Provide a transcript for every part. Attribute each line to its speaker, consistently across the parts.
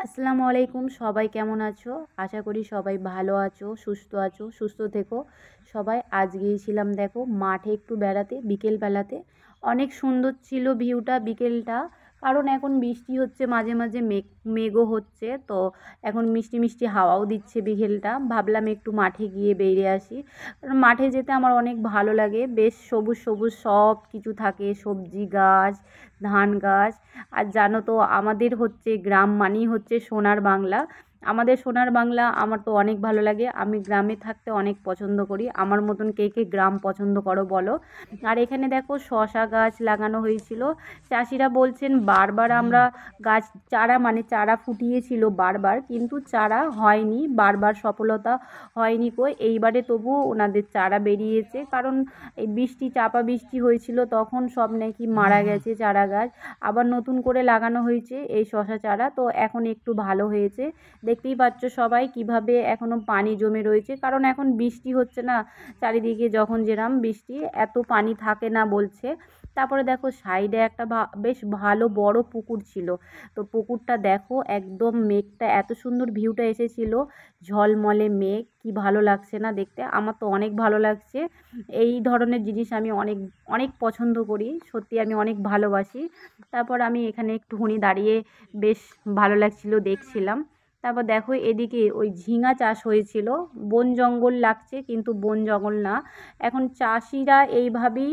Speaker 1: আসসালামু আলাইকুম, সবাই কেমন আছো? আশা করি সবাই ভালো আছো, সুস্থ থেকো সবাই। আজ গিয়েছিলাম দেখো মাঠে একটু বেড়াতে বিকেলবেলাতে। অনেক সুন্দর ছিল ভিউটা বিকেলটা। কারণ এখন বৃষ্টি হচ্ছে, মাঝে মাঝে মেঘও হচ্ছে তো। এখন মিষ্টি মিষ্টি হাওয়াও দিচ্ছে বিকেলটা। ভাবলাম একটু মাঠে গিয়ে বেরিয়ে আসি, কারণ মাঠে যেতে আমার অনেক ভালো লাগে। বেশ সবুজ সবুজ সব কিছু থাকে, সবজি গাছ, ধান গাছ। আর জানো তো আমাদের হচ্ছে গ্রাম মানেই হচ্ছে সোনার বাংলা। আমাদের সোনার বাংলা আমার তো অনেক ভালো লাগে। আমি গ্রামে থাকতে অনেক পছন্দ করি। আমার মতন কে কে গ্রাম পছন্দ করো বলো। আর এখানে দেখো শশা গাছ লাগানো হয়েছিল। চাষিরা বলছেন বারবার আমরা গাছ চারা মানে চারা ফুটিয়েছিল বারবার, কিন্তু চারা হয়নি, বারবার সফলতা হয়নি কই। এইবারে তবুও ওনাদের চারা বেরিয়েছে, কারণ এই বৃষ্টি চাপা বৃষ্টি হয়েছিল তখন সব নাকি মারা গেছে চারা গাছ। আবার নতুন করে লাগানো হয়েছে এই শশা চারা, তো এখন একটু ভালো হয়েছে। দেখতেই পাচ্ছ সবাই কিভাবে এখনো পানি জমে রয়েছে, কারণ এখন বৃষ্টি হচ্ছে না। চারিদিকে যখন যেরাম বৃষ্টি, এত পানি থাকে না বলছে। তারপরে দেখো সাইডে একটা বেশ ভালো বড় পুকুর ছিল। তো পুকুরটা দেখো একদম মেঘটা এত সুন্দর ভিউটা এসেছিল, ঝলমলে মেঘ, কি ভালো লাগছে না দেখতে। আমার তো অনেক ভালো লাগছে। এই ধরনের জিনিস আমি অনেক অনেক পছন্দ করি, সত্যি আমি অনেক ভালোবাসি। তারপর আমি এখানে একটুখানি দাঁড়িয়ে বেশ ভালো লাগছিল, দেখছিলাম। তারপর দেখো এদিকে ওই ঝিঙা চাষ হয়েছিল। বন জঙ্গল লাগছে কিন্তু বন জঙ্গল না। এখন চাষিরা এইভাবেই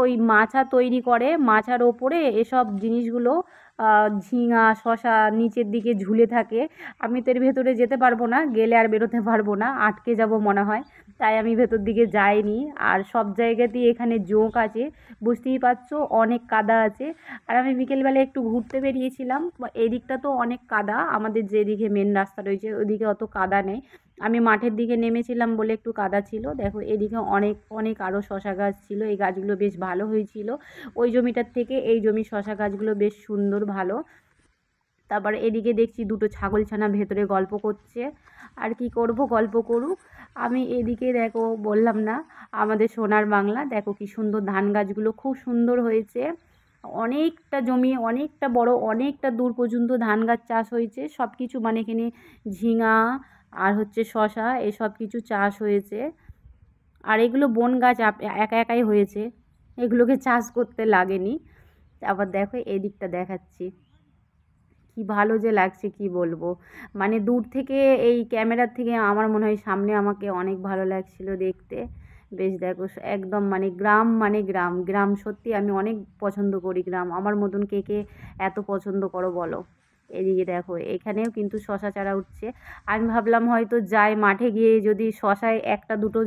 Speaker 1: ওই মাচা তৈরি করে, মাচার ওপরে এসব জিনিসগুলো ঝিঙা শশা নিচের দিকে ঝুলে থাকে। আমি তো এর ভেতরে যেতে পারবো না, গেলে আর বেরোতে পারবো না, আটকে যাব মনে হয়। তাই আমি ভেতর দিকে যাইনি। আর সব জায়গাতেই এখানে জোঁক আছে, বুঝতেই পারছো, অনেক কাদা আছে। আর আমি বিকেলবেলা একটু ঘুরতে বেরিয়েছিলাম। এদিকটা তো অনেক কাদা, আমাদের যেদিকে মেন রাস্তা রয়েছে ওদিকে অত কাদা নেই। আমি মাঠের দিকে নেমেছিলাম বলে একটু কাদা ছিল। দেখো এদিকে অনেক অনেক আরও শশা গাছ ছিল, এই গাছগুলো বেশ ভালো হয়েছিল। ওই জমিটার থেকে এই জমির শশা গাছগুলো বেশ সুন্দর ভালো। তারপর এদিকে দেখছি দুটো ছাগলছানা ভেতরে গল্প করছে। আর কি করব, গল্প করুক। আমি এদিকে দেখো বললাম না, আমাদের সোনার বাংলা দেখো কি সুন্দর ধান গাছগুলো খুব সুন্দর হয়েছে। অনেকটা জমি, অনেকটা বড়, অনেকটা দূর পর্যন্ত ধান গাছ চাষ হয়েছে। সব কিছু মানে এখানে ঝিঙা আর হচ্ছে শশা এসব কিছু চাষ হয়েছে। আর এগুলো বন গাছ একা একাই হয়েছে, এগুলোকে চাষ করতে লাগেনি। আবার দেখো এদিকটা দেখাচ্ছি, কি ভালো যে লাগছে কি বলবো। মানে দূর থেকে এই ক্যামেরার থেকে আমার মনে হয় সামনে আমাকে অনেক ভালো লাগছিল দেখতে। বেশ দেখো একদম মানে গ্রাম, মানে গ্রাম গ্রাম, সত্যি আমি অনেক পছন্দ করি গ্রাম। আমার মতন কে কে এত পছন্দ করো বলো। এদিকে দেখো এখানেও কিন্তু শশা চারা উঠছে। আমি ভাবলাম হয়তো যাই মাঠে গিয়ে যদি শশায় একটা দুটো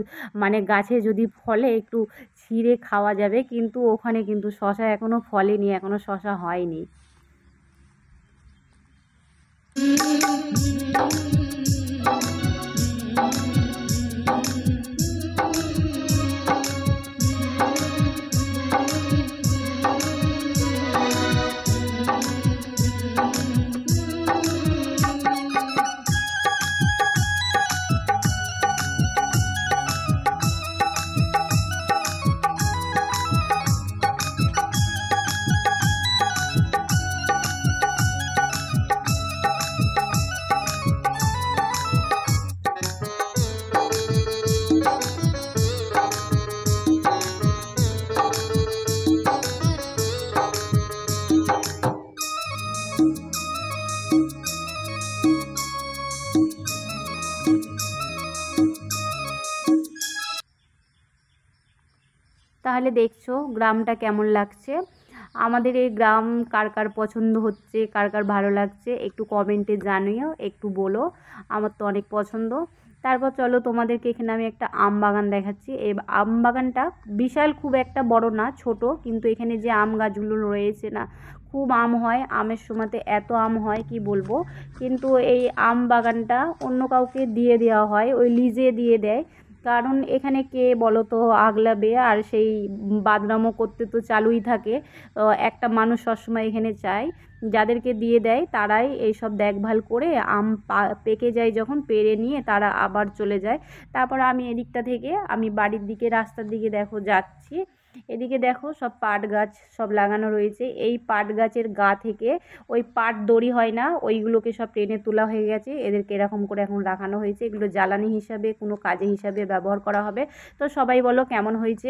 Speaker 1: মানে গাছে যদি ফলে একটু ছিঁড়ে খাওয়া যাবে, কিন্তু ওখানে কিন্তু শশা এখনও ফলেনি, এখনও শশা হয়নি। তাহলে দেখছো গ্রামটা কেমন লাগছে। আমাদের এই গ্রাম কার কার পছন্দ হচ্ছে, কার কার ভালো লাগছে একটু কমেন্টে জানিও, একটু বলো। আমার তো অনেক পছন্দ। তারপর চলো তোমাদেরকে এখানে আমি একটা আম বাগান দেখাচ্ছি। এই আম বাগানটা বিশাল, খুব একটা বড় না, ছোট, কিন্তু এখানে যে আম গাছগুলো রয়েছে না, খুব আম হয়। আমের সময়তে এত আম হয় কি বলবো। কিন্তু এই আম বাগানটা অন্য কাউকে দিয়ে দেওয়া হয়, ওই লিজে দিয়ে দেয়। কারণ এখানে কে বলো তো আগলাবে, আর সেই বাদরামো করতে তো চালুই থাকে। একটা মানুষ সবসময় এখানে চায়, যাদেরকে দিয়ে দেয় তারাই এইসব দেখভাল করে আম পেকে যায়, যখন পেড়ে নিয়ে তারা আবার চলে যায়। তারপর আমি এদিকটা থেকে আমি বাড়ির দিকে রাস্তার দিকে দেখো যাচ্ছি। এদিকে দেখো সব পাট গাছ সব লাগানো রয়েছে। এই পাট গাছের গা থেকে ওই পাট দড়ি হয় না, ওইগুলোকে সব টেনে তোলা হয়ে গেছে। এদেরকে এরকম করে এখন রাখানো হয়েছে। এগুলো জ্বালানি হিসাবে, কোনো কাজে হিসাবে ব্যবহার করা হবে। তো সবাই বলো কেমন হয়েছে।